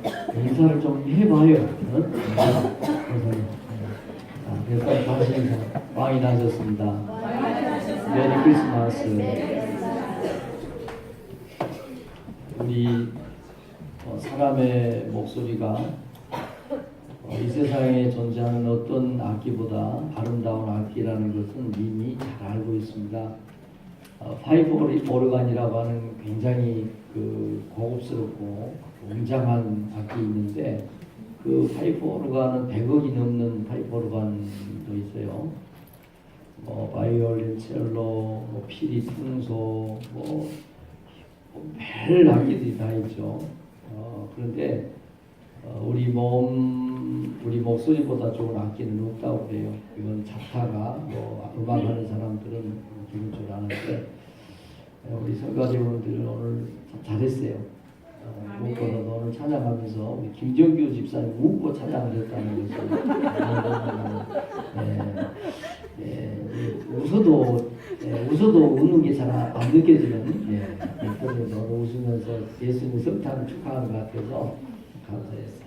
인사를 좀 해봐요. 어? 그래서 다시 인사. 왕이 나셨습니다. 메리 크리스마스. 우리 사람의 목소리가 이 세상에 존재하는 어떤 악기보다 아름다운 악기라는 것은 이미 잘 알고 있습니다. 파이프 오르간이라고 하는 굉장히 고급스럽고 웅장한 악기 있는데 그 파이프 오르간은 100억이 넘는 파이프 오르간도 있어요. 바이올린, 첼로, 피리, 퉁소, 별 악기들이 다 있죠. 그런데 우리 목소리보다 좋은 악기는 없다고 그래요. 이건 작사가 음악하는 사람들은 기분 줄 아는데 우리 성가대원들 오늘 잘했어요. 무엇보다도 오늘 찬양하면서 우리 김정규 집사님 웃고 찬양을 했다는 것을 웃어도 웃는 게 잘 안 느껴지는 그래서 너무 웃으면서 예수님 성탄을 축하하는 것 같아서 감사했어요.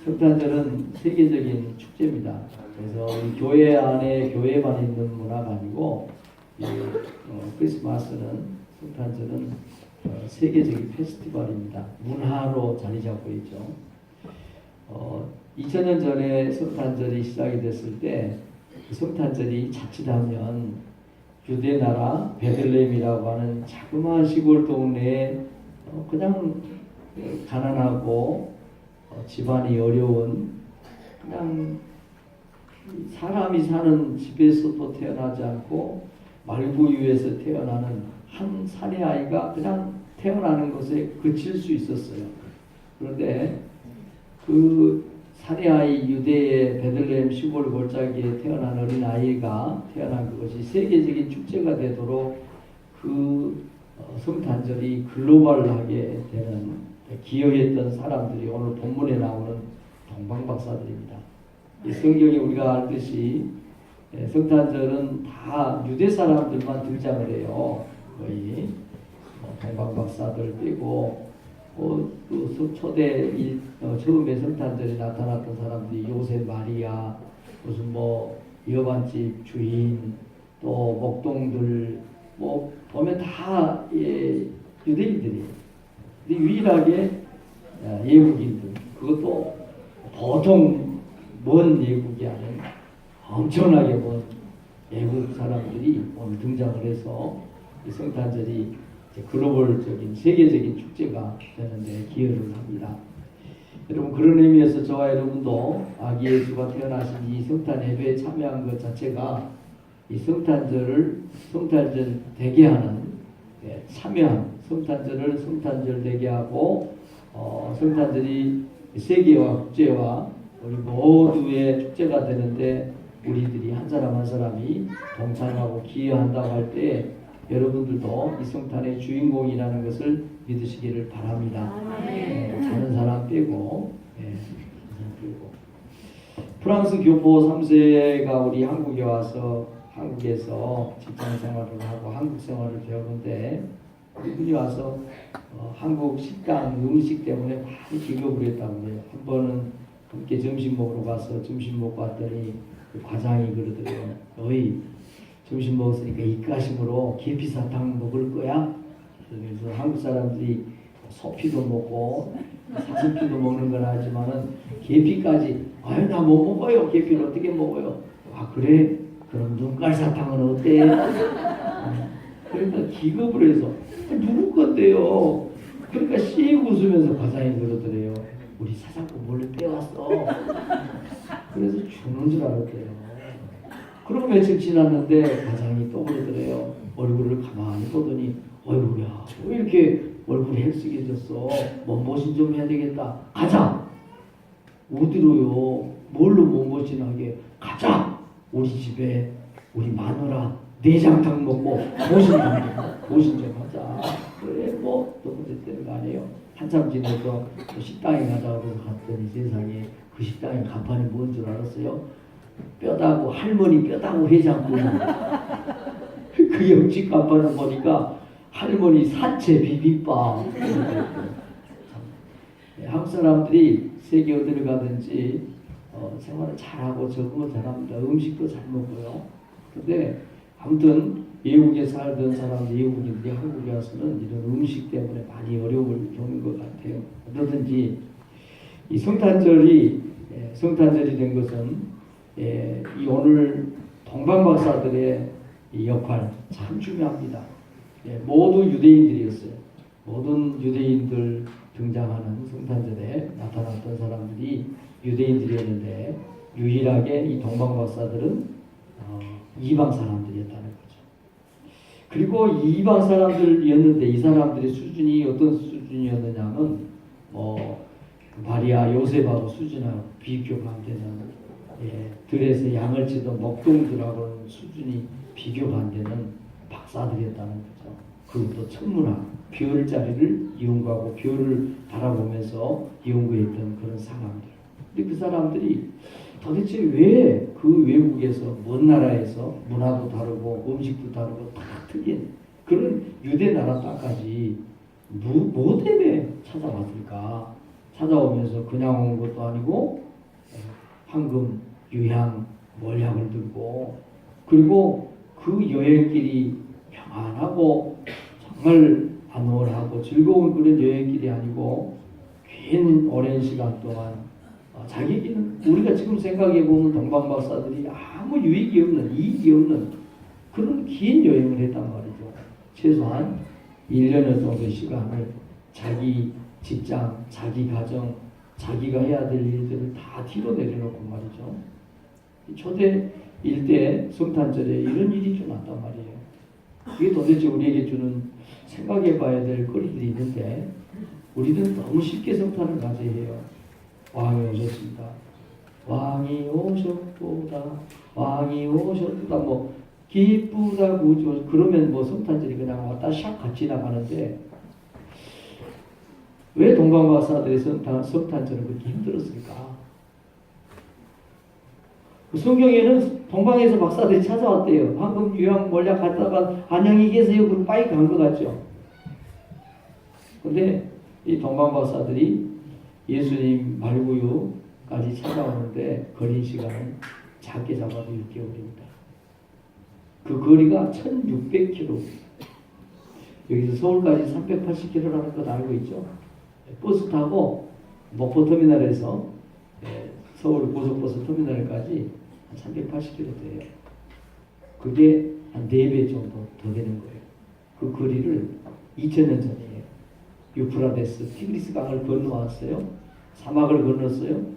성탄절은 세계적인 축제입니다. 그래서 우리 교회 안에 교회만 있는 문화가 아니고 크리스마스는 성탄절은 세계적인 페스티벌입니다. 문화로 자리 잡고 있죠. 2000년 전에 성탄절이 시작이 됐을 때 성탄절이 자칫하면 유대 나라 베들레헴이라고 하는 자그마한 시골 동네에 그냥 가난하고 집안이 어려운 그냥 사람이 사는 집에서도 태어나지 않고 말구유에서 태어나는 한 사내 아이가 그냥 태어나는 것에 그칠 수 있었어요. 그런데 그 사내 아이 유대의 베들레헴 시골 골짜기에 태어난 어린 아이가 태어난 그것이 세계적인 축제가 되도록 그 성탄절이 글로벌하게 되는 기여했던 사람들이 오늘 본문에 나오는 동방박사들입니다. 이 성경에 우리가 알듯이 성탄절은 다 유대 사람들만 등장을 해요. 거의 동방박사들 빼고 초대 처음에 성탄절에 나타났던 사람들이 요셉 마리아 무슨 여반집 주인 또 목동들 보면 다 유대인들이에요. 근데 유일하게 예국인들 그것도 보통 먼 예국이 아닌 엄청나게 먼 예국 사람들이 오늘 등장을 해서 이 성탄절이 글로벌적인 세계적인 축제가 되는데 기여를 합니다. 여러분 그런 의미에서 저와 여러분도 아기 예수가 태어나신 이 성탄 예배에 참여한 것 자체가 이 성탄절 되게 하는 참여한 성탄절을 성탄절 되게 하고 성탄절이 세계와 국제와 우리 모두의 축제가 되는데 우리들이 한 사람 한 사람이 동참하고 기여한다고 할 때 여러분들도 이 성탄의 주인공이라는 것을 믿으시기를 바랍니다. 다른 사람 빼고 프랑스 교포 3세가 우리 한국에 와서 한국에서 직장 생활을 하고 한국 생활을 배우는데 이분이 와서 한국 식당 음식 때문에 많이 기겁을 했다고 해요. 한 번은 함께 점심 먹으러 가서 점심 먹고 왔더니 그 과장이 그러더래요. 너희 점심 먹었으니까 입가심으로 계피사탕 먹을 거야? 그래서 한국 사람들이 소피도 먹고 사슴피도 먹는 건 하지만은 계피까지 아유 나 못 먹어요. 계피를 어떻게 먹어요? 아 그래? 그럼 눈깔 사탕은 어때? 그러니까 기겁을 해서 누구 건데요? 그러니까 씩 웃으면서 과장이 그러더래요. 우리 사장님 몰래 빼왔어. 그래서 주는 줄 알았대요. 그럼 며칠 지났는데 과장이 또 그러더래요. 얼굴을 가만히 보더니 어이구야 왜 이렇게 얼굴이 헬쓱해졌어. 몸보신 좀 해야 되겠다. 가자. 어디로요? 뭘로 몸보신하게? 가자. 우리 집에 우리 마누라 내장탕 먹고 보신 좀 하자. 그래 또 그랬다는 거 아니에요. 한참 지나서 식당에 가자고 갔더니 세상에 그 식당의 간판이 뭔 줄 알았어요? 뼈다구 할머니 뼈다구 해장국. 그 옆집 간판을 보니까 할머니 사채 비빔밥. 사람들이 세계 어디를 가든지 생활을 잘하고 적응을 잘합니다. 음식도 잘 먹고요. 근데 아무튼 외국에 살던 사람, 외국인들이 한국에 와서는 이런 음식 때문에 많이 어려움을 겪는 것 같아요. 어떠든지 이 성탄절이 된 것은 이 오늘 동방박사들의 이 역할 참 중요합니다. 모두 유대인들이었어요. 모든 유대인들 등장하는 성탄절에 나타났던 사람들이 유대인들이었는데 유일하게 이 동방박사들은 이방 사람들이었다는 거죠. 그리고 이방 사람들이었는데 이 사람들의 수준이 어떤 수준이었느냐면 마리아 요셉하고 수준하고 비교가 안 되는 들에서 양을 치던 먹동들하고는 수준이 비교가 안 되는 박사들이었다는 거죠. 그것도 천문학, 별자리를 연구하고 별을 바라보면서 연구했던 그런 사람들. 근데 그 사람들이 도대체 왜 그 외국에서 먼 나라에서 문화도 다르고 음식도 다르고 다 틀린 그런 유대 나라 땅까지 뭐 때문에 찾아왔을까? 찾아오면서 그냥 온 것도 아니고 황금, 유향, 몰약을 들고 그리고 그 여행길이 평안하고 정말 안월하고 즐거운 그런 여행길이 아니고 긴 오랜 시간 동안 자기는 우리가 지금 생각해 보면 동방박사들이 아무 유익이 없는 이익이 없는 그런 긴 여행을 했단 말이죠. 최소한 1년여 정도 시간을 자기 직장, 자기 가정, 자기가 해야 될 일들을 다 뒤로 내려놓고 말이죠. 초대 일대 성탄절에 이런 일이 좀 났단 말이에요. 그게 도대체 우리에게 주는 생각해 봐야 될 거리들이 있는데 우리는 너무 쉽게 성탄을 맞이해요. 왕이 오셨습니다. 왕이 오셨도다. 왕이 오셨도다. 뭐 기쁘다 구주 그러면 뭐 성탄절이 그냥 왔다 샥 같이 나가는데 왜 동방박사들의 성탄절은 그렇게 힘들었을까? 그 성경에는 동방에서 박사들이 찾아왔대요. 황금 유향 몰약 갔다가 안녕히 계세요. 그럼 빠이 간 것 같죠. 근데 이 동방박사들이 예수님 말구유까지 찾아오는데 걸린 시간은 작게 잡아도 6개월입니다. 그 거리가 1600km. 여기서 서울까지 380km라는 것 알고 있죠? 버스 타고 목포터미널에서 서울 고속버스 터미널까지 380km 돼요. 그게 한 4배 정도 더 되는 거예요. 그 거리를 2000년 전이에요. 유프라데스, 티그리스 강을 건너왔어요. 사막을 건넜어요.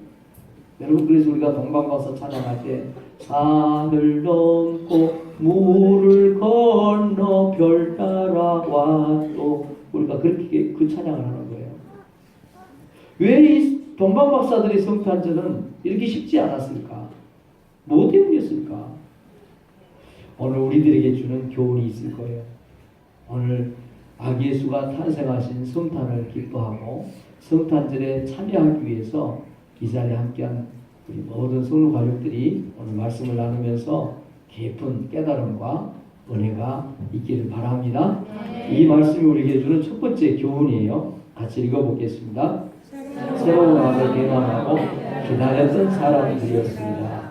여러분 그래서 우리가 동방박사 찬양할 때 산을 넘고 물을 건너 별 따라와 또 우리가 그렇게 그 찬양을 하는 거예요. 왜 이 동방박사들의 성탄절은 이렇게 쉽지 않았을까? 뭐 때문이었을까? 오늘 우리들에게 주는 교훈이 있을 거예요. 오늘 아기 예수가 탄생하신 성탄을 기뻐하고 성탄절에 참여하기 위해서 이 자리에 함께한 우리 모든 성도 가족들이 오늘 말씀을 나누면서 깊은 깨달음과 은혜가 있기를 바랍니다. 이 말씀이 우리에게 주는 첫 번째 교훈이에요. 같이 읽어보겠습니다. 새로운 왕을 대망하고 기다렸던 사람들이었습니다.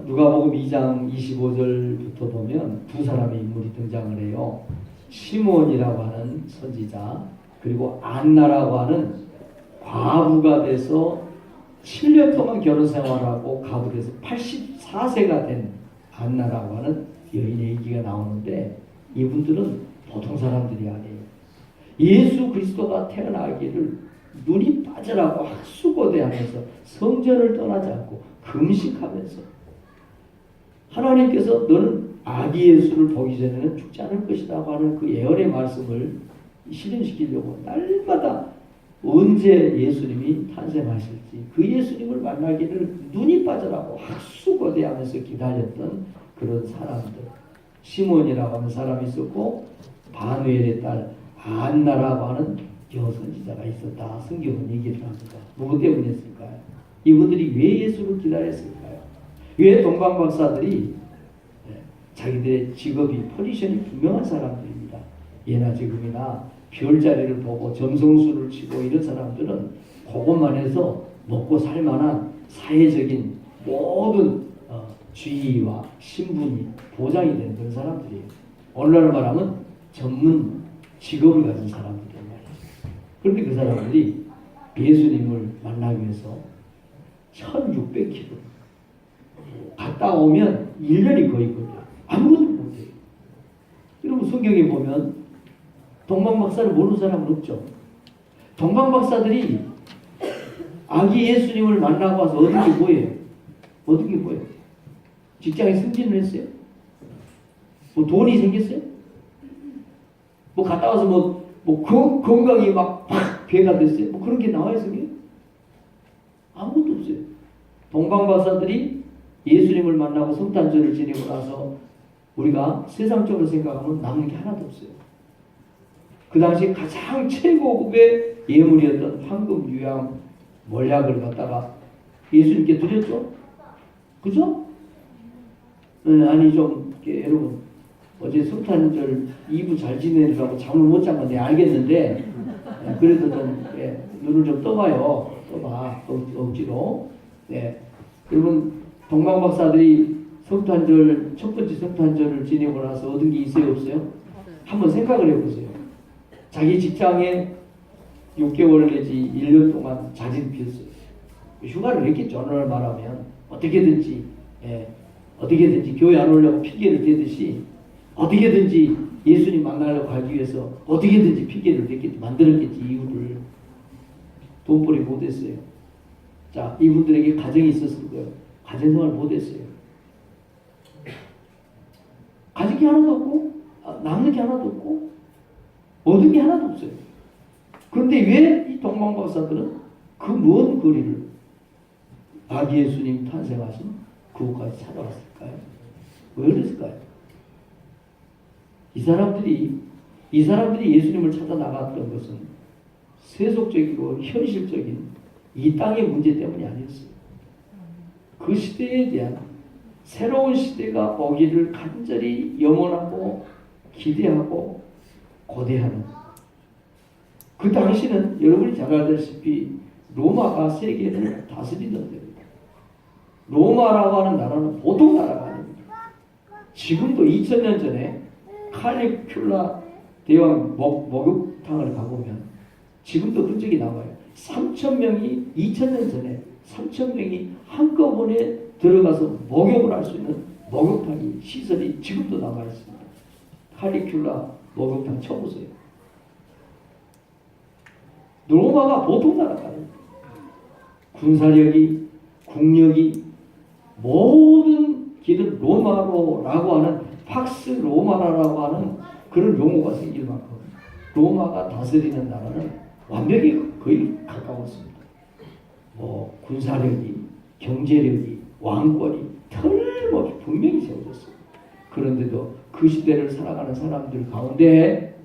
누가복음 2장 25절부터 보면 두 사람의 인물이 등장을 해요. 시몬이라고 하는 선지자 그리고 안나라고 하는 과부가 돼서 7년 동안 결혼 생활하고 가부돼서 84세가 된 안나라고 하는 여인의 얘기가 나오는데 이분들은 보통 사람들이 아니에요. 예수 그리스도가 태어나기를 눈이 빠져라고 학수고대하면서 성전을 떠나지 않고 금식하면서 하나님께서 너는 아기 예수를 보기 전에는 죽지 않을 것이라고 하는 그 예언의 말씀을 실현시키려고 날마다 언제 예수님이 탄생하실지 그 예수님을 만나기를 눈이 빠져라고 학수고대하면서 기다렸던 그런 사람들. 시몬이라고 하는 사람이 있었고 바누엘의 딸 안나라고 하는 여선지자가 있었다. 성경은 얘기를 합니다. 무엇 때문이었을까요? 이분들이 왜 예수를 기다렸을까요? 왜 동방박사들이 자기들의 직업이 포지션이 분명한 사람들입니다. 예나 지금이나 별자리를 보고 점성술을 치고 이런 사람들은 그것만 해서 먹고 살 만한 사회적인 모든 지위와 신분이 보장이 되는 그런 사람들이에요. 오늘날 말하면 전문 직업을 가진 사람들이란 말이에요. 그런데 그 사람들이 예수님을 만나기 위해서 1600km 갔다 오면 1년이 거의 걸려요. 아무것도 못해요. 여러분 성경에 보면 동방박사를 모르는 사람은 없죠. 동방박사들이 아기 예수님을 만나고 와서 얻은 게 뭐예요? 얻은 게 뭐예요? 직장에 승진을 했어요? 뭐 돈이 생겼어요? 뭐 갔다 와서 건강이 막 배가 됐어요? 뭐 그런 게 나와요, 성경에? 아무것도 없어요. 동방박사들이 예수님을 만나고 성탄절을 지내고 나서 우리가 세상적으로 생각하면 남는 게 하나도 없어요. 그 당시 가장 최고급의 예물이었던 황금, 유향, 몰약을 갖다가 예수님께 드렸죠. 그죠? 아니 좀 여러분 어제 성탄절 2부 잘 지내느라고 잠을 못 잔 건데 알겠는데 그래도 좀 눈을 좀 떠봐요. 떠봐. 억지로. 여러분 동방박사들이 성탄절 첫 번째 성탄절을 지내고 나서 얻은 게 있어요, 없어요? 한번 생각을 해보세요. 자기 직장에 6개월 내지 1년 동안 자진 비었어요. 휴가를 했겠죠. 오늘 말하면 어떻게든지 교회 안 오려고 핑계를 대듯이 어떻게든지 예수님 만나려고 가기 위해서 어떻게든지 핑계를 댔겠지, 만들었겠지. 이유를 돈벌이 못했어요. 자, 이분들에게 가정이 있었을 거예요. 가정생활 못했어요. 가진 게 하나도 없고 남는 게 하나도 없고 얻은 게 하나도 없어요. 그런데 왜 이 동방박사들은 그 먼 거리를 아기 예수님 탄생하신 그곳까지 찾아왔을까요? 왜 그랬을까요? 이 사람들이 예수님을 찾아 나갔던 것은 세속적이고 현실적인 이 땅의 문제 때문이 아니었어요. 그 시대에 대한 새로운 시대가 오기를 간절히 염원하고 기대하고 고대하는, 그 당시는 여러분이 잘 알다시피 로마가 세계를 다스리던 때입니다. 로마라고 하는 나라는 보통 나라가 아닙니다. 지금도 2000년 전에 칼리큘라 대왕 목욕탕을 가보면 지금도 흔적이 나와요. 3,000명이 2000년 전에 3,000명이 한꺼번에 들어가서 목욕을 할 수 있는 목욕탕이 시설이 지금도 남아 있습니다. 칼리큘라 목욕탕 쳐보세요. 로마가 보통 나라가 아닙니다. 군사력이, 국력이, 모든 길은 로마로라고 하는 팍스 로마라고 하는 그런 용어가 생길 만큼 로마가 다스리는 나라는 완벽히 거의 가까웠습니다. 군사력이, 경제력이, 왕권이 틀림없이 분명히 세워졌습니다. 그런데도 그 시대를 살아가는 사람들 가운데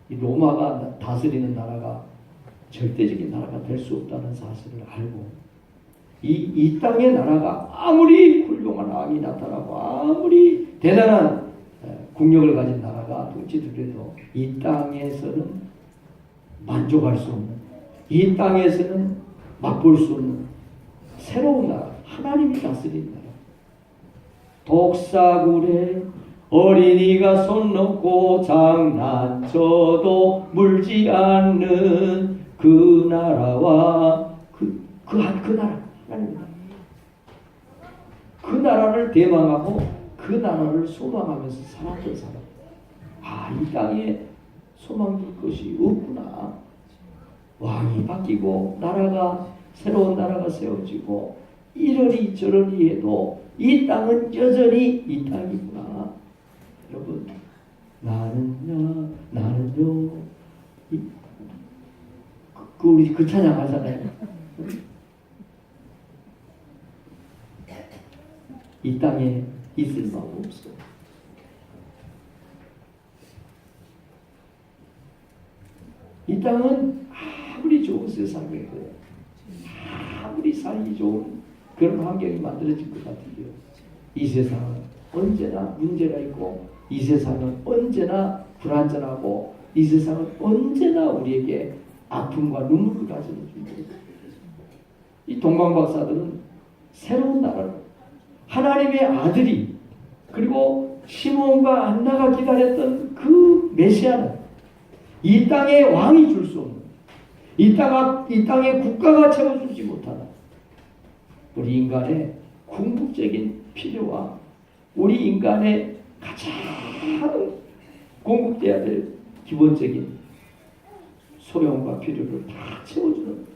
이 로마가 다스리는 나라가 절대적인 나라가 될 수 없다는 사실을 알고 이 땅의 나라가 아무리 훌륭한 왕이 나타나고 아무리 대단한 국력을 가진 나라가 통치되더라도 이 땅에서는 만족할 수 없는, 이 땅에서는 맛볼 수 없는 새로운 나라, 하나님이 다스리는 나라. 독사굴에 어린이가 손 놓고 장난쳐도 물지 않는 그 나라와 그 나라 하나님이다. 그 나라를 대망하고 그 나라를 소망하면서 살았던 사람. 이 땅에 소망 둘 것이 없구나. 왕이 바뀌고 새로운 나라가 세워지고 이러니 저러니 해도 이 땅은 여전히 이 땅이구나. 여러분, 나는요 우리 그 찬양 하잖아요. 이 땅에 있을 마음 없어. 이 땅은 아무리 좋은 세상이고요, 아무리 살기 좋은 그런 환경이 만들어질 것 같아요. 이 세상은 언제나 문제가 있고, 이 세상은 언제나 불안전하고, 이 세상은 언제나 우리에게 아픔과 눈물을 가져다 준다. 이 동방박사들은 새로운 나라를 하나님의 아들이 그리고 시몬과 안나가 기다렸던 그 메시아는 이 땅의 왕이 줄 수 없는 이 땅의 국가가 채워주지 못하는 우리 인간의 궁극적인 필요와 우리 인간의 가장 공급돼야 될 기본적인 소용과 필요를 다 채워주는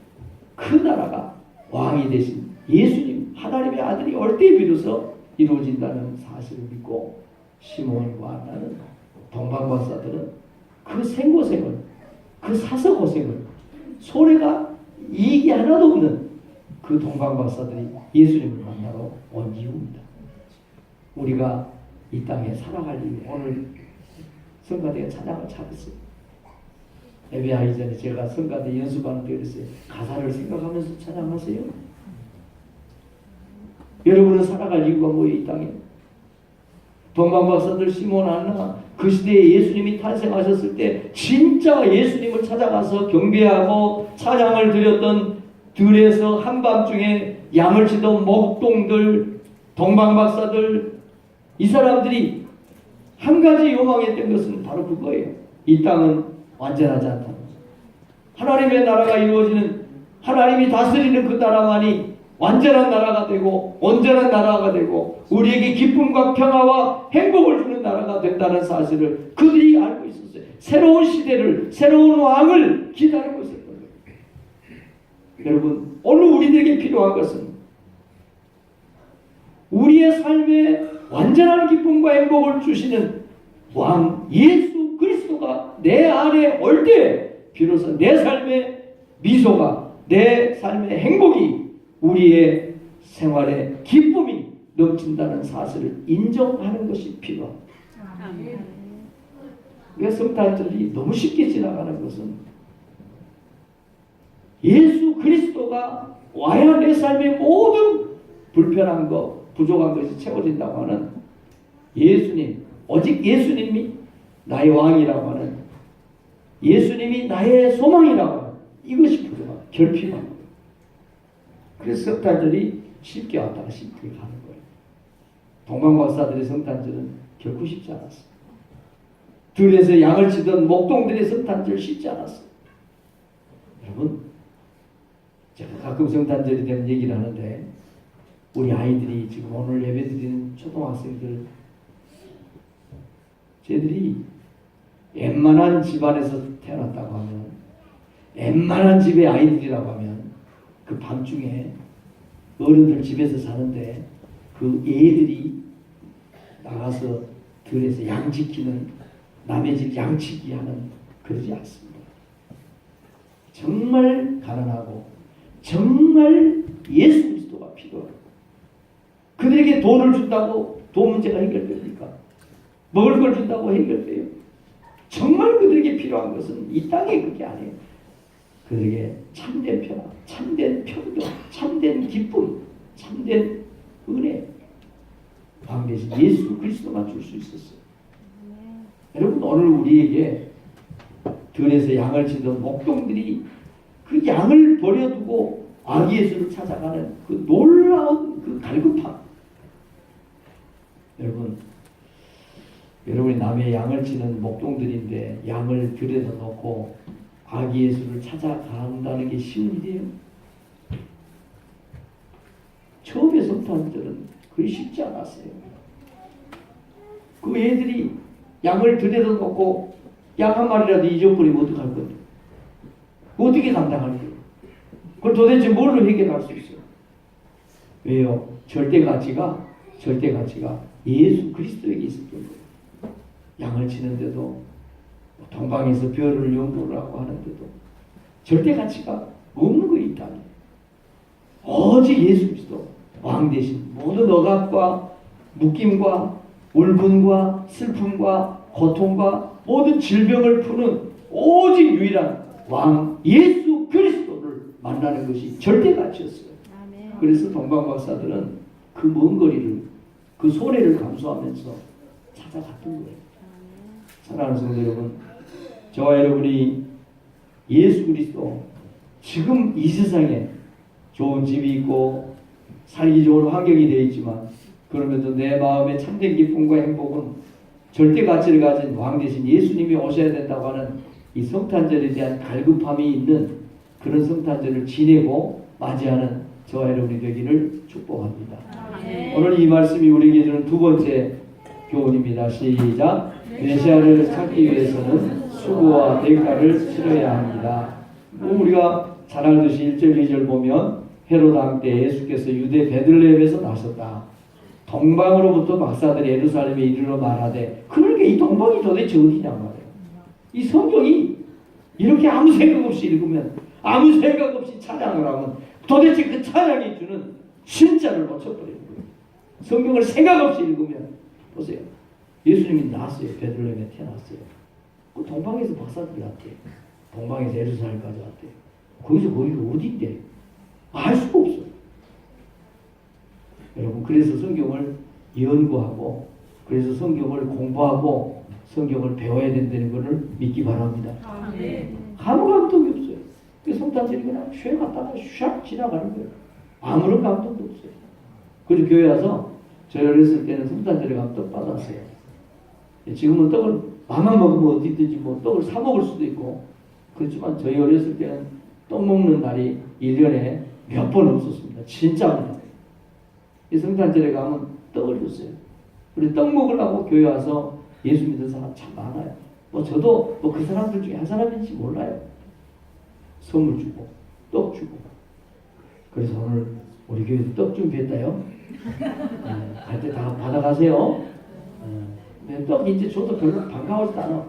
그 나라가 왕이 되신 예수님 하나님의 아들이 올 때 비로소 이루어진다는 사실을 믿고 시몬과 안나는 동방박사들은 그 생고생을 그 사서고생을 소래가 이익이 하나도 없는 그 동방박사들이 예수님을 만나러 온 이유입니다. 우리가 이 땅에 살아갈 이유 오늘 성가대가 찬양을 잘했어요. 예배하기 전에 제가 성가대 연습하는 때 그랬어요. 가사를 생각하면서 찬양하세요. 여러분은 살아갈 이유가 뭐예요? 이 땅에 동방박사들 시몬 안나 그 시대에 예수님이 탄생하셨을 때 진짜 예수님을 찾아가서 경배하고 찬양을 드렸던 들에서 한밤중에 양을 치던 목동들 동방박사들 이 사람들이 한 가지 요망했던 것은 바로 그거예요. 이 땅은 완전하지 않다. 하나님의 나라가 이루어지는 하나님이 다스리는 그 나라만이 완전한 나라가 되고 온전한 나라가 되고 우리에게 기쁨과 평화와 행복을 주는 나라가 된다는 사실을 그들이 알고 있었어요. 새로운 시대를 새로운 왕을 기다리고 있었던 거예요. 여러분 오늘 우리들에게 필요한 것은 우리의 삶에 완전한 기쁨과 행복을 주시는 왕 예수 그리스도가 내 안에 올 때 비로소 내 삶의 미소가 내 삶의 행복이 우리의 생활에 기쁨이 넘친다는 사실을 인정하는 것이 필요합니다. 왜 성탄절이 너무 쉽게 지나가는 것은 예수 그리스도가 와야 내 삶의 모든 불편한 것, 부족한 것이 채워진다고 하는 예수님, 오직 예수님이 나의 왕이라고 하는 예수님이 나의 소망이라고 하는 이것이 부족합니다. 결핍합니다. 그래서 성탄절이 쉽게 왔다가 쉽게 가는 거예요. 동방박사들의 성탄절은 결코 쉽지 않았어요. 들에서 양을 치던 목동들의 성탄절 쉽지 않았어요. 여러분, 제가 가끔 성탄절이 되면 얘기를 하는데 우리 아이들이 지금 오늘 예배드리는 초등학생들 쟤들이 웬만한 집안에서 태어났다고 하면 웬만한 집의 아이들이라고 하면 그 밤중에 어른들 집에서 사는데 그 애들이 나가서 들에서 양 지키는 남의 집 양치기 하는 그러지 않습니다. 정말 가난하고 정말 예수 그리스도가 필요해요. 그들에게 돈을 준다고 돈 문제가 해결됩니까? 먹을 걸 준다고 해결돼요? 정말 그들에게 필요한 것은 이 땅에 그게 아니에요. 그들에게 참된 평화, 참된 평등, 참된 기쁨, 참된 은혜, 왕 대신 예수 그리스도만 줄 수 있었어요. 여러분 오늘 우리에게 들에서 양을 치던 목동들이 그 양을 버려두고 아기 예수를 찾아가는 그 놀라운 그 갈급함. 여러분이 남의 양을 치는 목동들인데 양을 들여다 놓고 아기 예수를 찾아간다는 게 쉬운 일이에요? 처음에 성탄절은 그게 쉽지 않았어요. 그 애들이 양을 들여다 놓고 양 한 마리라도 잊어버리면 어떡할 건데? 어떻게 감당할 거예요? 그걸 도대체 뭘로 해결할 수 있어요? 왜요? 절대 가치가 예수 그리스도에게 있었던 거예요. 양을 치는데도 동방에서 별을 연구를 하고 하는데도 절대 가치가 없는 거예요. 이 땅에. 오직 예수 그리스도 왕 대신 모든 억압과 묶임과 울분과 슬픔과 고통과 모든 질병을 푸는 오직 유일한 왕 예수 그리스도를 만나는 것이 절대 가치였어요. 그래서 동방박사들은 그 먼 거리를 그 소래를 감수하면서 찾아갔던 거예요. 사랑하는 성도 여러분, 저와 여러분이 예수 그리스도 지금 이 세상에 좋은 집이 있고 살기 좋은 환경이 되어 있지만 그러면서 내 마음의 참된 기쁨과 행복은 절대 가치를 가진 왕 대신 예수님이 오셔야 된다고 하는 이 성탄절에 대한 갈급함이 있는 그런 성탄절을 지내고 맞이하는 저와 여러분이 되기를 축복합니다. 오늘 이 말씀이 우리에게 주는 두 번째 교훈입니다. 시작. 메시아를 찾기 위해서는 수고와 대가를 치러야 합니다. 우리가 잘 알듯이 1절 2절 보면 헤롯 왕 때 예수께서 유대 베들레헴에서 나셨다. 동방으로부터 박사들이 예루살렘에 이르러 말하되, 그러니까 이 동방이 도대체 어디냐 말이에요. 이 성경이 이렇게 아무 생각 없이 읽으면, 아무 생각 없이 찬양을 하면 도대체 그 찬양이 주는 진짜를 놓쳐버리는 거예요. 성경을 생각 없이 읽으면 보세요. 예수님이 나왔어요. 베들레헴에 태어났어요. 그 동방에서 박사들이 왔대요. 동방에서 예루살렘까지 왔대요. 거기서 거기가 어딘데? 알 수가 없어요. 여러분, 그래서 성경을 연구하고, 그래서 성경을 공부하고, 성경을 배워야 된다는 것을 믿기 바랍니다. 아무 감동이 없어요. 그 성탄절이 그냥 쉐 갔다가 샥 지나가는 거예요. 아무런 감동도 없어요. 그래서 교회 와서 저희 어렸을 때는 성탄절에 가면 떡 받았어요. 지금은 떡을 맘만 먹으면 어디든지 뭐 떡을 사 먹을 수도 있고, 그렇지만 저희 어렸을 때는 떡 먹는 날이 1년에 몇 번 없었습니다. 진짜입니다. 이 성탄절에 가면 떡을 줬어요. 우리 떡 먹으려고 교회 와서 예수 믿는 사람 참 많아요. 뭐 저도 뭐 그 사람들 중에 한 사람인지 몰라요. 선물 주고 떡 주고. 그래서 오늘 우리 교회도 떡 준비했다요. 갈 때 다 받아가세요. 떡 이제 줘도 별로 반가워지도 않아.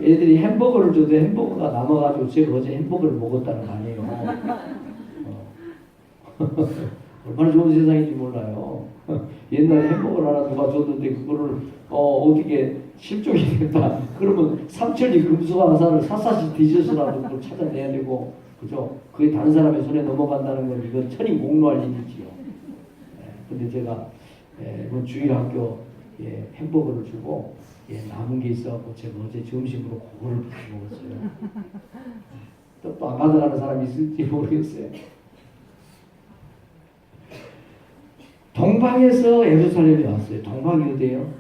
애들이 햄버거를 줘도 햄버거가 남아가지고 제가 어제 햄버거를 먹었다는 거 아니에요. 얼마나 좋은 세상인지 몰라요. 옛날에 햄버거를 하나 누가 줬는데 그거를 어떻게 실종이 됐다. 그러면 삼천리 금수강산을 샅샅이 뒤져서라도 그걸 찾아내야 되고, 그죠? 그게 다른 사람의 손에 넘어간다는 건 이건 천인공노할 일이지요. 근데 제가 이번 주일학교 햄버거를 주고 남은 게 있어갖고 제가 어제 점심으로 그거를 먹었어요. 떡도 안 가져가는 사람이 있을지 모르겠어요. 동방에서 예루살렘에 왔어요. 동방이 어디예요?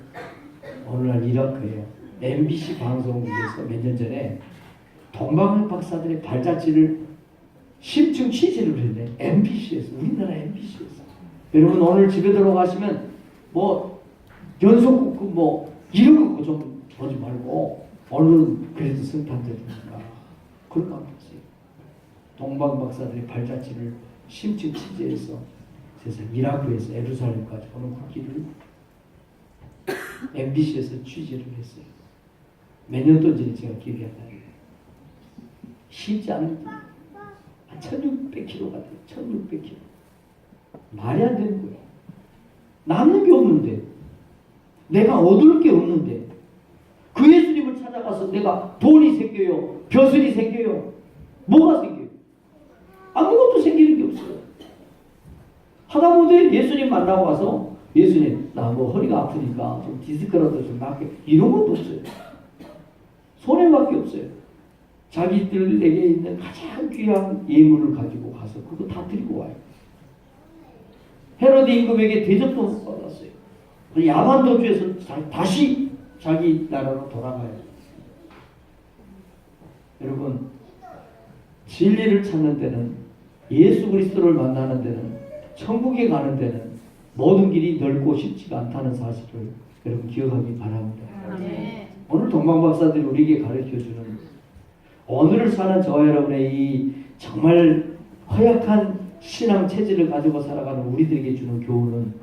오늘날 이라크예요. MBC 방송국에서 몇 년 전에 동방 박사들의 발자취를 심층 취재를 했네. MBC에서, 우리나라 MBC에서. 여러분 오늘 집에 들어가시면 뭐 연속극 뭐 이런 거 좀 보지 말고 오늘은 그래도 성탄절이니까 그런 거 한번 보세요. 동방 박사들의 발자취를 심층 취재해서 세상 이라크에서 예루살렘까지 오는 국기를 MBC에서 취재를 했어요. 몇 년도 전에 제가 기억이 안 나요. 쉽지 않은 한 1600km 같아요. 1600km. 말이 안 되는 거예요. 남는 게 없는데, 내가 얻을 게 없는데, 그 예수님을 찾아가서 내가 돈이 생겨요, 벼슬이 생겨요, 뭐가 생겨요? 아무것도 생기는 게 없어요. 하다못해 예수님 만나고 와서 예수님 나 뭐 허리가 아프니까 좀 디스크라도 좀 낫게, 이런 것도 없어요. 손해밖에 없어요. 자기들에게 있는 가장 귀한 예물을 가지고 가서 그거 다 드리고 와요. 헤로드 임금에게 대접도 못 받았어요. 야만 도주에서 다시 자기 나라로 돌아가요. 여러분, 진리를 찾는 데는, 예수 그리스도를 만나는 데는, 천국에 가는 데는 모든 길이 넓고 쉽지가 않다는 사실을 여러분 기억하기 바랍니다. 오늘 동방박사들이 우리에게 가르쳐주는, 오늘을 사는 저와 여러분의 이 정말 허약한 신앙 체질을 가지고 살아가는 우리들에게 주는 교훈은,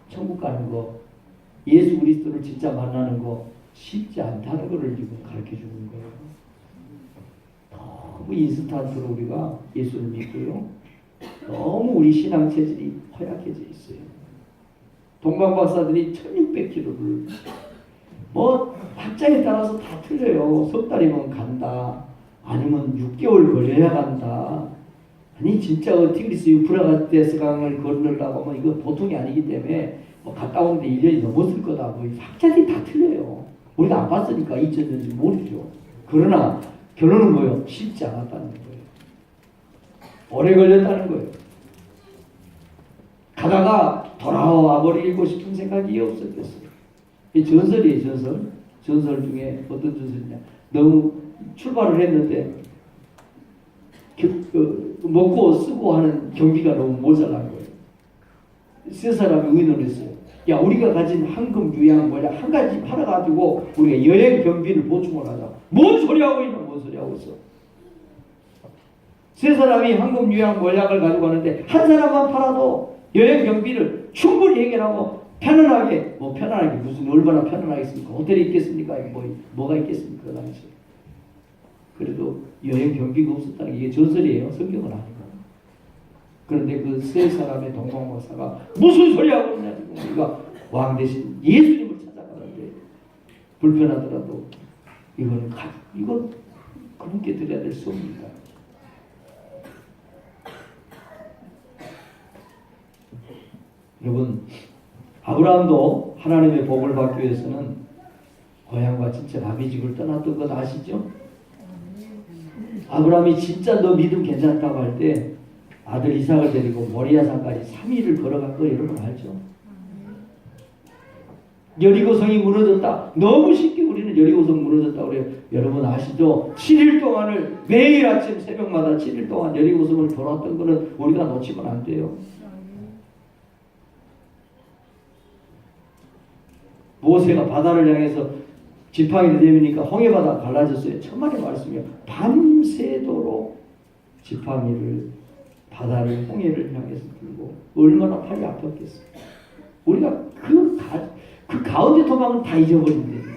천국 가는 거, 예수 그리스도를 진짜 만나는 거 쉽지 않다는 것을 지금 가르쳐주는 거예요. 너무 인스턴트로 우리가 예수를 믿고요, 너무 우리 신앙 체질이 허약해져 있어요. 동방박사들이 1600km를 뭐 학자에 따라서 다 틀려요. 석 달이면 간다, 아니면 6개월 걸려야 간다, 아니 진짜 티그리스 유프라테스 강을 건너려고 하면 이거 보통이 아니기 때문에 뭐 갔다 오는데 1년이 넘었을 거다, 뭐 학자들이 다 틀려요. 우리가 안 봤으니까 2000년인지 모르죠. 그러나 결론은 뭐예요? 쉽지 않았다는 거예요. 오래 걸렸다는 거예요. 가다가 돌아와 버리고 싶은 생각이 없었겠어요. 이 전설이에요, 전설. 전설 중에 어떤 전설이냐. 너무 출발을 했는데 먹고 쓰고 하는 경비가 너무 모자란 거예요. 세 사람이 의논했어요. 야, 우리가 가진 황금 유양 뭐냐 한 가지 팔아가지고 우리가 여행 경비를 보충을 하자. 뭔 소리 하고 있나? 뭔 소리 하고 있어? 세 사람이 황금 유양 몰약을 가지고 가는데 한 사람만 팔아도 여행 경비를 충분히 해결하고 편안하게, 뭐 편안하게 무슨 얼마나 편안하겠습니까? 호텔이 있겠습니까? 뭐가 있겠습니까? 그 당시에. 그래도 여행 경비가 없었다는 게 이게 전설이에요. 성경은 아니고. 그런데 그 세 사람의 동방박사가 무슨 소리 하고 있냐, 지금 우리가 왕 대신 예수님을 찾아가는데 불편하더라도 이건 그분께 드려야 될 소입니다. 여러분, 아브라함도 하나님의 복을 받기 위해서는 고향과 친척 아비집을 떠났던 것 아시죠? 아브라함이 진짜 너 믿음 괜찮다고 할 때 아들 이삭을 데리고 모리아산까지 3일을 걸어간 거 여러분 알죠? 여리고성이 무너졌다. 너무 쉽게 우리는 여리고성 무너졌다고 그래요. 여러분 아시죠? 7일 동안을 매일 아침 새벽마다 7일 동안 여리고성을 돌았던 거는 우리가 놓치면 안 돼요. 모세가 바다를 향해서 지팡이를 내미니까 홍해바다가 갈라졌어요. 천만의 말씀이요. 밤새도록 지팡이를 바다를 홍해를 향해서 들고 얼마나 팔이 아팠겠어요. 우리가 그 가운데 도망은 다 잊어버린대요.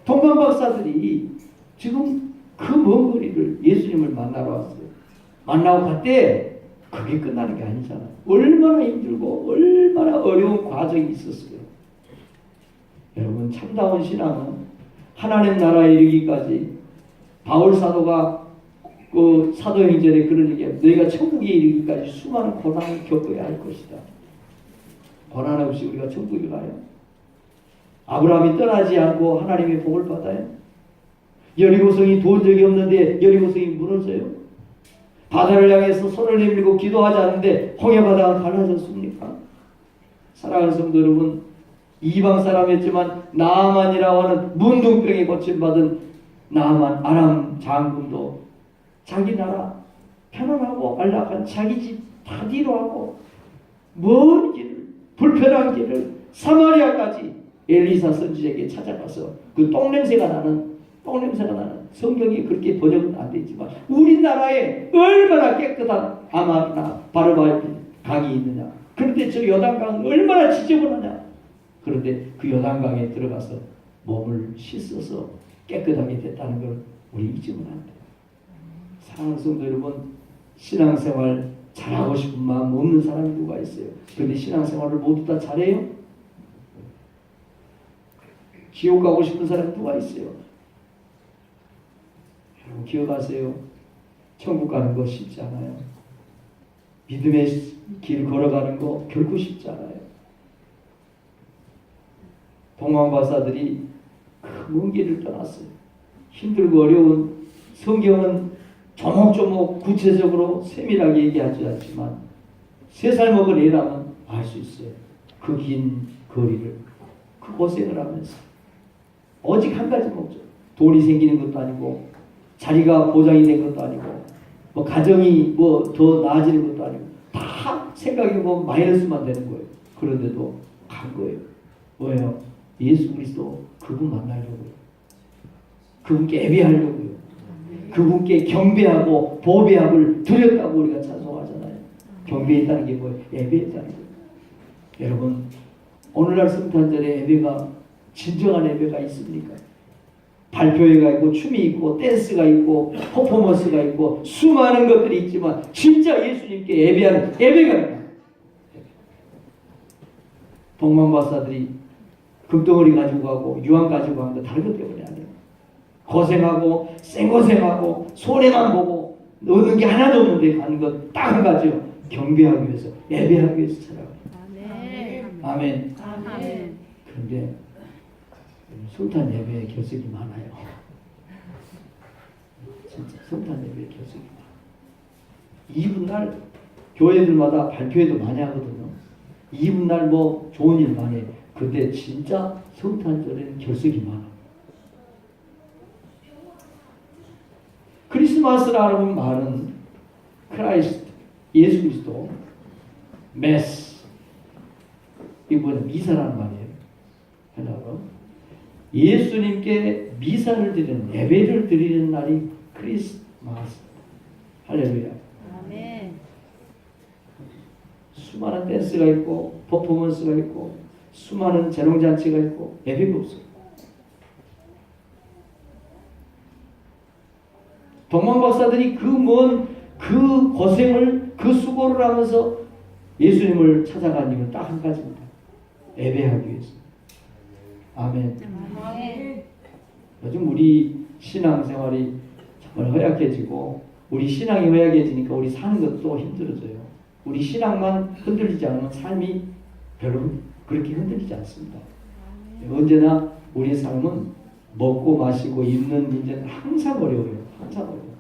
동방박사들이 지금 그 먼 거리를 예수님을 만나러 왔어요. 만나고 갔대. 그게 끝나는 게 아니잖아요. 얼마나 힘들고 얼마나 어려운 과정이 있었어요. 여러분, 참다운 신앙은 하나님 나라에 이르기까지 바울 사도가 그 사도행전에 그런 얘기예요. 너희가 천국에 이르기까지 수많은 고난을 겪어야 할 것이다. 고난 없이 우리가 천국에 가요? 아브라함이 떠나지 않고 하나님의 복을 받아요? 여리고성이 도운 적이 없는데 여리고성이 무너져요? 바다를 향해서 손을 내밀고 기도하지 않는데 홍해바다가 갈라졌습니까? 사랑하는 성도 여러분, 이방 사람이었지만 나아만이라고 하는 문둥병에 고침받은 나아만 아람 장군도 자기 나라 편안하고 안락한 자기 집 다 뒤로하고 먼 길을, 불편한 길을 사마리아까지 엘리사 선지자에게 찾아가서 그 똥냄새가 나는 성경이 그렇게 번역은 안 되어 있지만 우리나라에 얼마나 깨끗한 아마나 바르바이 강이 있느냐. 그런데 저 요단강은 얼마나 지저분하냐. 그런데 그 요단강에 들어가서 몸을 씻어서 깨끗하게 됐다는 걸 우리 잊으면 안 돼요. 사랑하는 성도 여러분, 신앙생활 잘하고 싶은 마음 없는 사람이 누가 있어요? 그런데 신앙생활을 모두 다 잘해요? 지옥 가고 싶은 사람이 누가 있어요? 여러분 기억하세요. 천국 가는 거 쉽지 않아요. 믿음의 길 걸어가는 거 결코 쉽지 않아요. 동방박사들이 그 먼 길을 떠났어요. 힘들고 어려운 성경은 조목조목 구체적으로 세밀하게 얘기하지 않지만 3살 먹은 애라면 알 수 있어요. 그 긴 거리를 그 고생을 하면서 오직 한 가지 목적, 돈이 생기는 것도 아니고 자리가 보장이 된 것도 아니고 뭐 가정이 뭐 더 나아지는 것도 아니고 다 생각해보면 마이너스만 되는 거예요. 그런데도 간 거예요. 뭐예요? 예수 그리스도 그분 만나려고요. 그분께 예배하려고요. 그분께 경배하고 보배함을 드렸다고 우리가 찬송하잖아요. 경배했다는 게 뭐예요? 예배했다는 거예요. 여러분, 오늘날 성탄절에 예배가 진정한 예배가 있습니까? 발표회가 있고 춤이 있고 댄스가 있고 퍼포먼스가 있고 수많은 것들이 있지만 진짜 예수님께 예배하는 예배가 있다. 동방박사들이 금덩어리 가지고 가고 유황 가지고 가는 거 다른 것 때문에 아니에요. 고생하고 생고생하고 손해만 보고 얻는 게 하나도 없는데 가는 것 딱 한 가지요. 경배하기 위해서 예배하기 위해서 찾아가요. 아멘. 아멘. 그런데 성탄 예배에 결석이 많아요. 진짜 성탄 예배의 결석이다. 이분날 교회들마다 발표회도 많이 하거든요. 이분날 뭐 좋은 일 많이 해. 근데 진짜 성탄절에는 결석이 많아. 크리스마스라는 말은 크라이스트, 예수 그리스도, 메스, 이건 미사라는 말이에요. 헬라어로. 예수님께 미사를 드리는, 예배를 드리는 날이 크리스마스. 할렐루야. 아멘. 수많은 댄스가 있고 퍼포먼스가 있고 수많은 재롱잔치가 있고 예배가 없어요. 동방 박사들이 그 고생을 그 수고를 하면서 예수님을 찾아간 이유는 딱 한 가지입니다. 예배하기 위해서. 아멘. 아멘. 요즘 우리 신앙생활이 정말 허약해지고 우리 신앙이 허약해지니까 우리 사는 것도 힘들어져요. 우리 신앙만 흔들리지 않으면 삶이 별로 그렇게 흔들리지 않습니다. 언제나 우리의 삶은 먹고 마시고 입는 문제는 항상 어려워요. 항상 어려워요.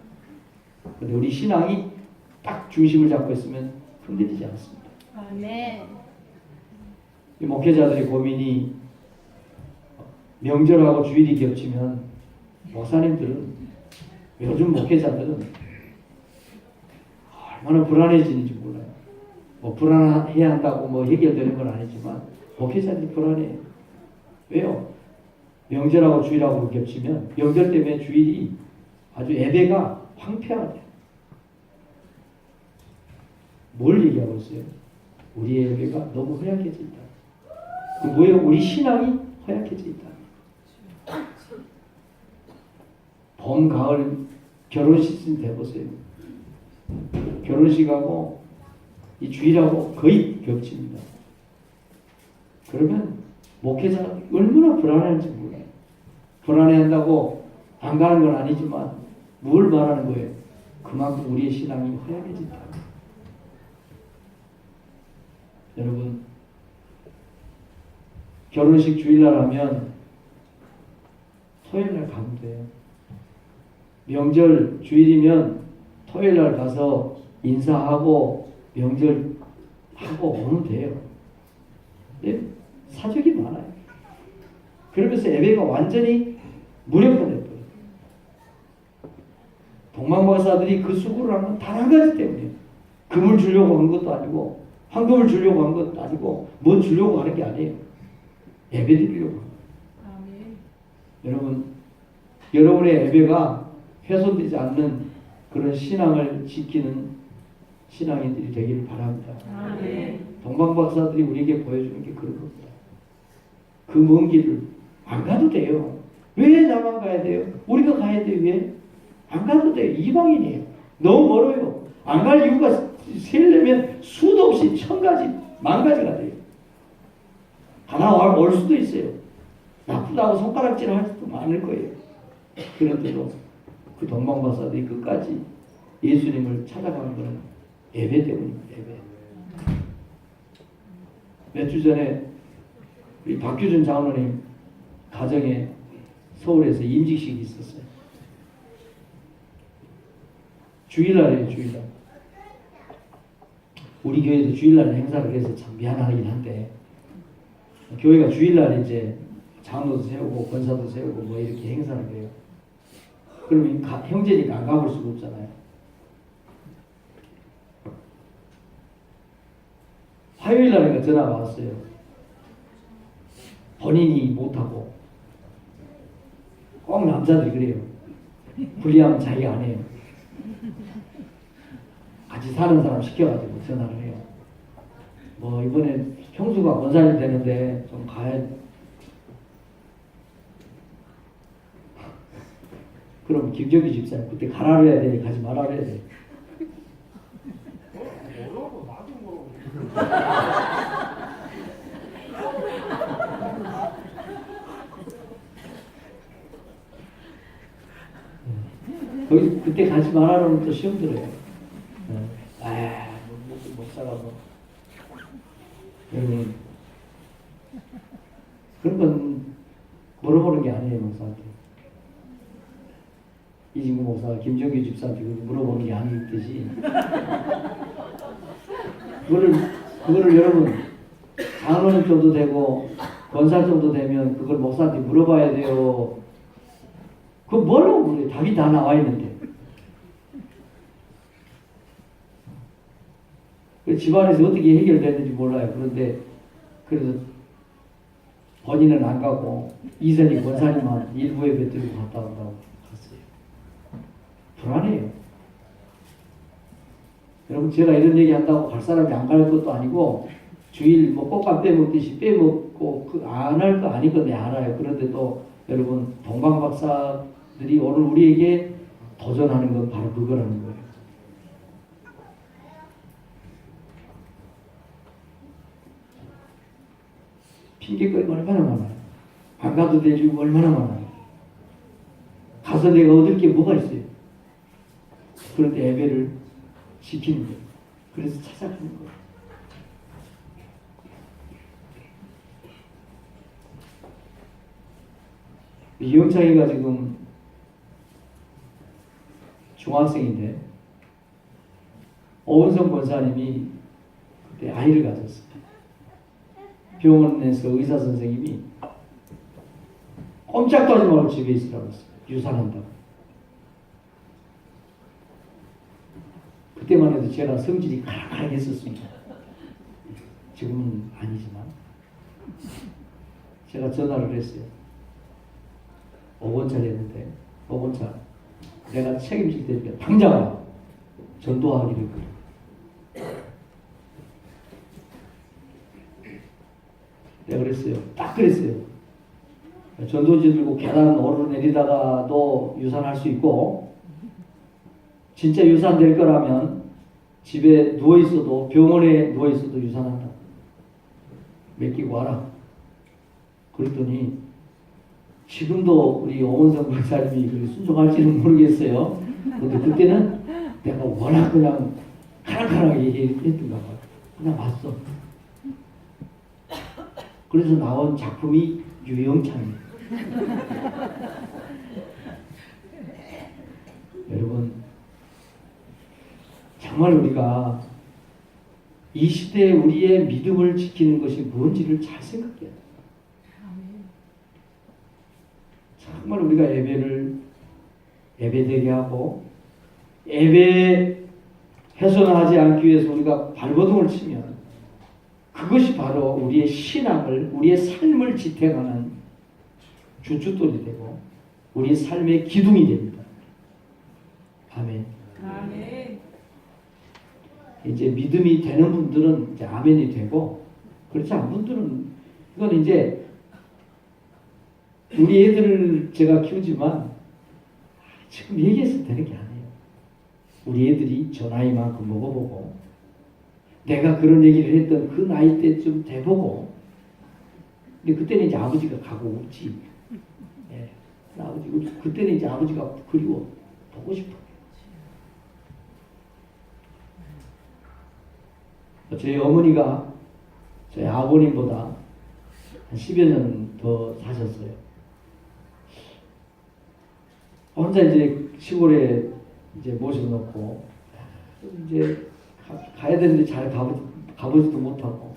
그런데 우리 신앙이 딱 중심을 잡고 있으면 흔들리지 않습니다. 아멘. 이 목회자들의 고민이 명절하고 주일이 겹치면 목사님들은 요즘 목회자들은 얼마나 불안해지는지 몰라요. 뭐 불안해야 한다고 뭐 해결되는 건 아니지만 목회자들이 불안해요. 왜요? 명절하고 주일하고 겹치면 명절 때문에 주일이 아주 예배가 황폐하게. 뭘 얘기하고 있어요? 우리의 예배가 너무 허약해져 있다. 그 뭐예요? 우리 신앙이 허약해져 있다. 봄, 가을 결혼식 시즌 돼보세요. 결혼식하고 이 주일하고 거의 겹칩니다. 그러면 목회자가 얼마나 불안한지 몰라요. 불안해한다고 안 가는 건 아니지만 뭘 말하는 거예요? 그만큼 우리의 신앙이 허약해진다. 여러분, 결혼식 주일날 하면 토요일날 가면 돼요. 명절 주일이면 토요일날 가서 인사하고 명절하고 오면 돼요. 네? 사적이 많아요. 그러면서 예배가 완전히 무력화돼버려요. 동방박사들이 그 수고를 한 건 단 한 가지 때문이에요. 금을 주려고 한 것도 아니고 황금을 주려고 한 것도 아니고 뭐 주려고 하는 게 아니에요. 예배 드리려고 합니다. 여러분, 여러분의 예배가 훼손되지 않는 그런 신앙을 지키는 신앙인들이 되기를 바랍니다. 아멘. 동방박사들이 우리에게 보여주는 게 그런 겁니다. 그 먼 길을 안 가도 돼요. 왜 나만 가야 돼요? 우리가 가야 돼요. 왜? 안 가도 돼요. 이방인이에요. 너무 멀어요. 안 갈 이유가 세려면 수도 없이 1000가지, 10,000가지가 돼요. 하나 올 수도 있어요. 나쁘다고 손가락질 할 수도 많을 거예요. 그런데도 그 동방박사들이 끝까지 예수님을 찾아가는 것은 예배 때문입니다. 예배. 몇 주 전에 우리 박규준 장로님 가정에 서울에서 임직식이 있었어요. 주일날이에요. 주일날. 우리 교회도 주일날 행사를 해서 참 미안하긴 한데 교회가 주일날 이제 장로도 세우고 권사도 세우고 뭐 이렇게 행사를 해요. 그러면 형제니까 안 가볼 수가 없잖아요. 화요일 날에 전화가 왔어요. 본인이 못하고 꼭 남자들이 그래요. 불리하면 자기가 안 해요. 같이 사는 사람 시켜가지고 전화를 해요. 뭐 이번에 형수가 권사님 되는데 좀 가야. 그럼 김정기 집사님 그때 가라 그래야 돼, 가지 마라 그래야 돼. 거기 그때 가지 말아라면 또 시험 들어요. 목사가 뭐 여러분 그런 건 물어보는 게 아니에요. 목사한테 이진구 목사가 김정규 집사한테 물어보는 게 아니듯이 그거를 여러분 장로님 정도 되고 권사 정도 되면 그걸 목사한테 물어봐야 돼요. 그거 뭐라고 물어요? 답이 다 나와 있는데. 집안에서 어떻게 해결됐는지 몰라요. 그런데 그래서 본인은 안 가고 이선희 권사님만 일부 예배 드리고 갔다 온다고 갔어요. 불안해요. 여러분 제가 이런 얘기 한다고 갈 사람이 안 갈 것도 아니고 주일 뭐 꽃감 빼먹듯이 빼먹고 안 할 거 아니거든요. 알아요. 그런데도 여러분 동방 박사들이 오늘 우리에게 도전하는 건 바로 그거라는 거예요. 핑계거리가 얼마나 많아요. 안 가도 될 이유가 얼마나 많아요. 가서 내가 얻을 게 뭐가 있어요. 그런데 예배를 지키는 거예요. 그래서 찾아가는 거예요. 이영창이가 지금 중학생인데 오은성 권사님이 그때 아이를 가졌어요. 병원에서 의사 선생님이 꼼짝도 하지 말고 집에 있으라고 했어요. 유산한다고. 그때만 해도 제가 성질이 가락가락했었습니다. 지금은 아니지만 제가 전화를 했어요. 5번차를 했는데 5번차 내가 책임질 테니까 당장 와. 전도하기를 그래. 내가 그랬어요. 딱 그랬어요. 전도지 들고 계단 오르내리다가도 유산할 수 있고 진짜 유산 될 거라면 집에 누워있어도 병원에 누워있어도 유산한다. 맡기고 와라. 그랬더니 지금도 우리 오은성 박사님이 그렇게 순종할지는 모르겠어요. 그런데 그때는 내가 워낙 그냥 카락카락 얘기했던가 봐요. 그냥 왔어. 그래서 나온 작품이 유영창입니다. 여러분 정말 우리가 이 시대에 우리의 믿음을 지키는 것이 뭔지를 잘 생각해야 돼요. 정말 우리가 예배를 예배되게 하고 예배 훼손하지 않기 위해서 우리가 발버둥을 치면 그것이 바로 우리의 신앙을 우리의 삶을 지탱하는 주춧돌이 되고 우리의 삶의 기둥이 됩니다. 아멘. 아멘. 이제 믿음이 되는 분들은 이제 아멘이 되고 그렇지 않은 분들은 이건 이제 우리 애들을 제가 키우지만 지금 얘기해서 되는 게 아니에요. 우리 애들이 저 나이만큼 먹어보고 내가 그런 얘기를 했던 그 나이 때쯤 돼보고 근데 그때는 이제 아버지가 가고 웃지. 예. 아버지 그때는 이제 아버지가 그리워 보고 싶어. 저희 어머니가 저희 아버님보다 한 10여 년 더 사셨어요. 혼자 이제 시골에 이제 모셔놓고 이제 가야 되는데 잘 가보지도 못하고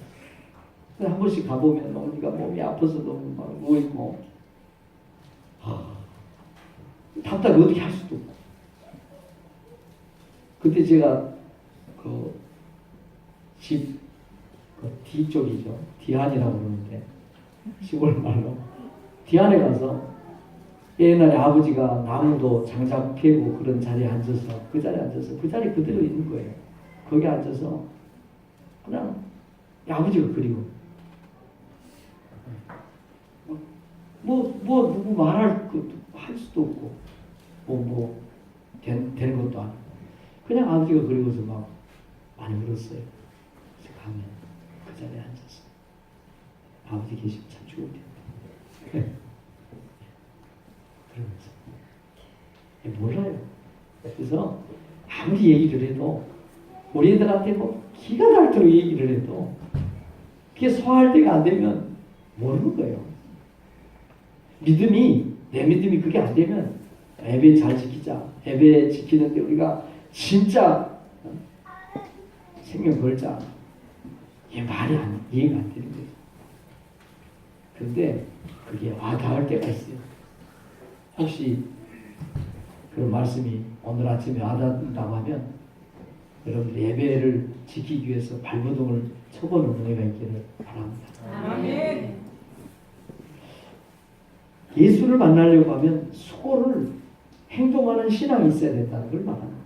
한 번씩 가보면 어머니가 몸이 아파서 너무 막 누워있고 답답해 어떻게 할 수도 없고 그때 제가 집 뒤쪽이죠. 뒤안이라고 그러는데 시골 말로 뒤안에 가서 옛날에 아버지가 나무도 장작 캐고 그런 자리에 앉아서 그 자리에 앉아서 그 자리 그대로 있는 거예요. 거기 앉아서 그냥 아버지가 그리워. 뭐 누구 말할 것도 할 수도 없고 되는 것도 아니고 그냥 아버지가 그리워서 막 많이 울었어요. 그래서 가면 그 자리에 앉아서 아버지 계시면 참 좋을 텐데 그러면서 몰라요. 그래서 아무리 얘기를 해도 우리 애들한테 뭐 기가 닳도록 얘기를 해도 그게 소화할 때가 안 되면 모르는 거예요. 내 믿음이 그게 안 되면 예배 잘 지키자. 예배 지키는데 우리가 진짜 생명 걸자. 이게 말이 이해가 안 되는 거예요. 그런데 그게 와닿을 때가 있어요. 혹시 그런 말씀이 오늘 아침에 와닿는다고 하면 여러분들 예배를 지키기 위해서 발버둥을 쳐보는 은혜가 있기를 바랍니다. 아멘. 예수를 만나려고 하면 수고를 행동하는 신앙이 있어야 된다는 걸 말합니다.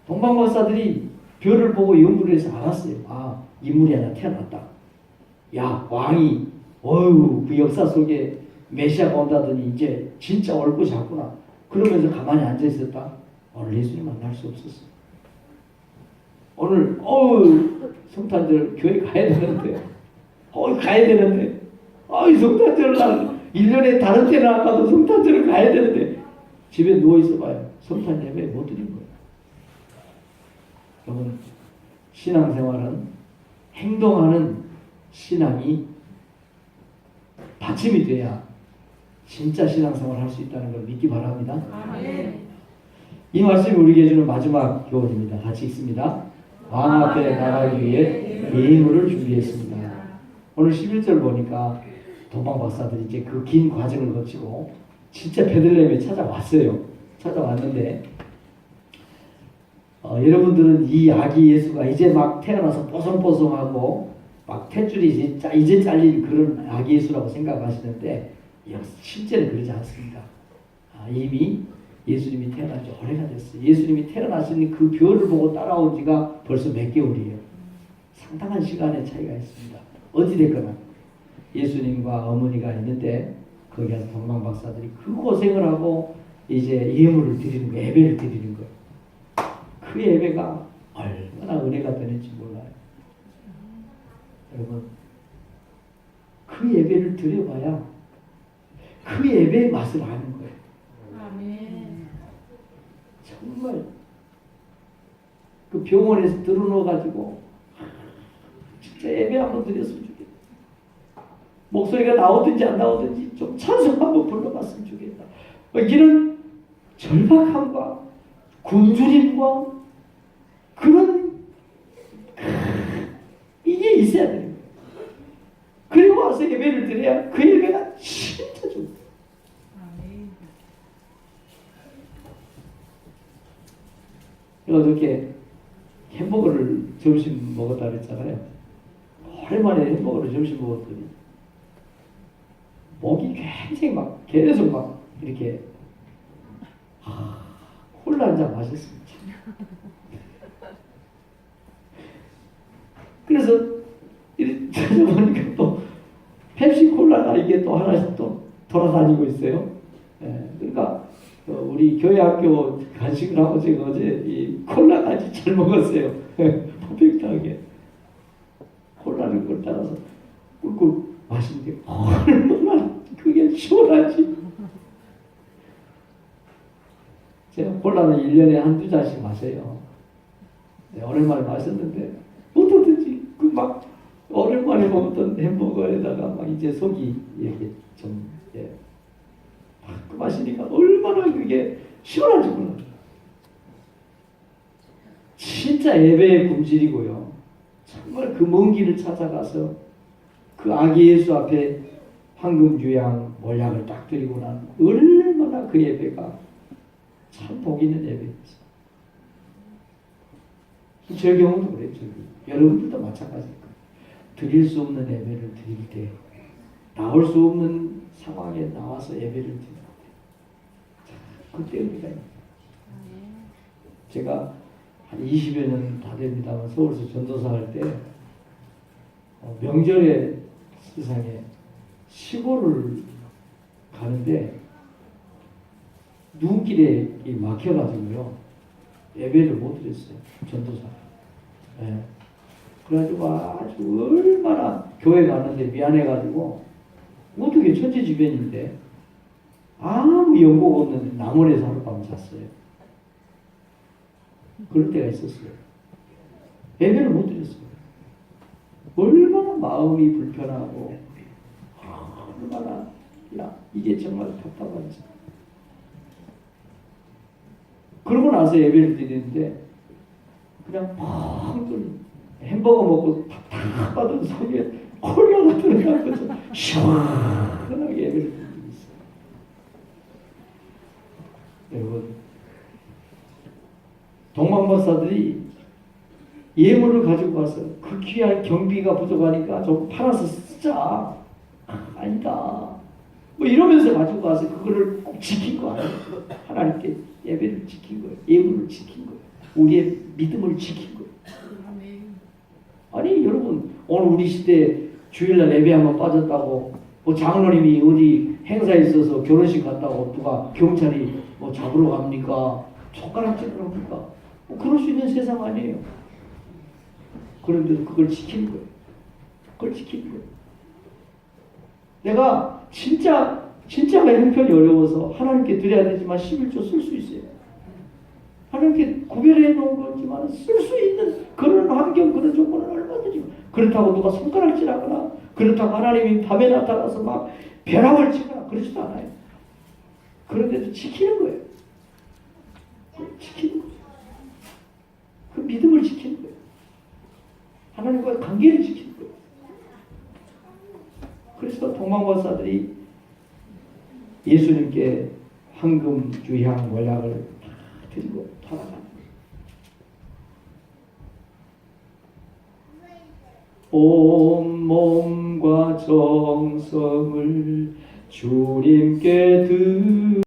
동방박사들이 별을 보고 연구를 해서 알았어요. 아, 인물이 하나 태어났다. 야, 왕이 그 역사 속에 메시아가 온다더니 이제 진짜 올 것이 같구나. 그러면서 가만히 앉아 있었다. 오늘 예수님 만날 수 없었어. 오늘 성탄절 교회 가야 되는데 가야 되는데 성탄절을 난 1년에 다른 때는 아까도 성탄절을 가야 되는데 집에 누워있어 봐요. 성탄 예배 못 드린 거예요. 여러분, 신앙생활은 행동하는 신앙이 받침이 돼야 진짜 신앙생활을 할 수 있다는 걸 믿기 바랍니다. 아멘. 이 말씀이 우리에게 주는 마지막 교훈입니다. 같이 읽습니다. 왕 앞에 나가기 위해 예물을 준비했습니다. 오늘 11절 보니까 동방박사들이 이제 그 긴 과정을 거치고 진짜 베들레헴에 찾아왔어요. 찾아왔는데 여러분들은 이 아기 예수가 이제 막 태어나서 뽀송뽀송하고 막 탯줄이 이제 잘린 그런 아기 예수라고 생각하시는데 실제는 그러지 않습니다. 이미 예수님이 태어난 지 오래가 됐어요. 예수님이 태어나신 그 별을 보고 따라온 지가 벌써 몇 개월이에요. 상당한 시간의 차이가 있습니다. 어찌됐거나 예수님과 어머니가 있는데 거기 가서 동방박사들이 그 고생을 하고 이제 예물을 드리는 거예요. 예배를 드리는 거예요. 그 예배가 얼마나 은혜가 되는지 몰라요. 여러분, 그 예배를 드려봐야 그 예배의 맛을 아는 거예요. 아멘. 정말 그 병원에서 들어놓아가지고 진짜 예배 한번 드렸으면 좋겠다. 목소리가 나오든지 안 나오든지 좀 찬송 한번 불러봤으면 좋겠다. 이런 절박함과 굶주림과 그런 이게 있어야 되는 거예요. 그리고 와서 예배를 드려야 그 예배가 진짜 좋다. 어저께 햄버거를 점심 먹었다 그랬잖아요. 오랜만에 햄버거를 점심 먹었더니 목이 굉장히 막 계속 막 이렇게 콜라 한 잔 마셨습니다. 그래서 이렇게 찾아보니까 또 펩시 콜라가 이게 또 하나씩 또 돌아다니고 있어요. 그러니까 우리 교회 학교 간식을 하고 제가 어제 이 콜라까지 잘 먹었어요. 퍼펙트하게 콜라를 꿀 따라서 꿀꿀 마시는데 얼마나 그게 시원하지. 제가 콜라는 1년에 한두 잔씩 마셔요. 오랜만에 마셨는데 어떻든지 그 막 오랜만에 먹었던 햄버거에다가 막 이제 속이 이렇게 좀 그 마시니까 얼마나 그게 시원한지 몰라요. 진짜 예배의 굶주리고요. 정말 그 먼 길을 찾아가서 그 아기 예수 앞에 황금 유향 몰약을 딱 드리고 난 얼마나 그 예배가 참 복 있는 예배였어요. 제 경우도 그래요. 여러분들도 마찬가지일 거예요. 드릴 수 없는 예배를 드릴 때 나올 수 없는 상황에 나와서 예배를 드릴 때 그때 의미가 있습니다. 제가 한 20여 년 다 됩니다만 서울에서 전도사 할 때 명절에 세상에 시골을 가는데 눈길에 막혀가지고요 예배를 못 드렸어요. 전도사. 그래가지고 아주 얼마나 교회 가는데 미안해가지고 어떻게 천지주변인데 아무 연고가 없는데 남원에서 하룻밤 잤어요. 그럴 때가 있었어요. 예배를 못 드렸어요. 얼마나 마음이 불편하고 얼마나 이게 정말 답답한지. 나서 예배를 드리는데 그냥 펑 뚫린 햄버거 먹고 탁탁 받은 속에 콜라가 들어가면서 시원하게 예배를 드리고 있어요. 여러분, 동방박사들이 예물을 가지고 와서 그 귀한 경비가 부족하니까 좀 팔아서 쓰자. 아니다. 뭐 이러면서 가지고 와서 그거를 꼭 지킨 거 아니에요. 하나님께 예배를 지킨 거예요. 예물을 지킨 거예요. 우리의 믿음을 지킨 거예요. 아니 여러분, 오늘 우리 시대 주일날 예배 한번 빠졌다고 뭐 장로님이 어디 행사에 있어서 결혼식 갔다고 누가 경찰이 뭐 잡으러 갑니까? 손가락질을 합니까? 뭐 그럴 수 있는 세상 아니에요. 그런데도 그걸 지키는 거예요. 그걸 지키는 거예요. 내가 진짜가 형편이 어려워서 하나님께 드려야 되지만 11조 쓸 수 있어요. 하나님께 구별해 놓은 거지만 쓸 수 있는 그런 환경, 그런 조건은 얼마든지. 그렇다고 누가 손가락질하거나 그렇다고 하나님이 밤에 나타나서 막 벼락을 치거나 그러지도 않아요. 그런데도 지키는 거예요. 지키는 거예요. 그 믿음을 지키는 거예요. 하나님과의 관계를 지키는 거예요. 그래서 동방박사들이 예수님께 황금, 주향, 몰약을 다 드리고 돌아가는 거예요. 온 몸과 정성을 주님께 드리고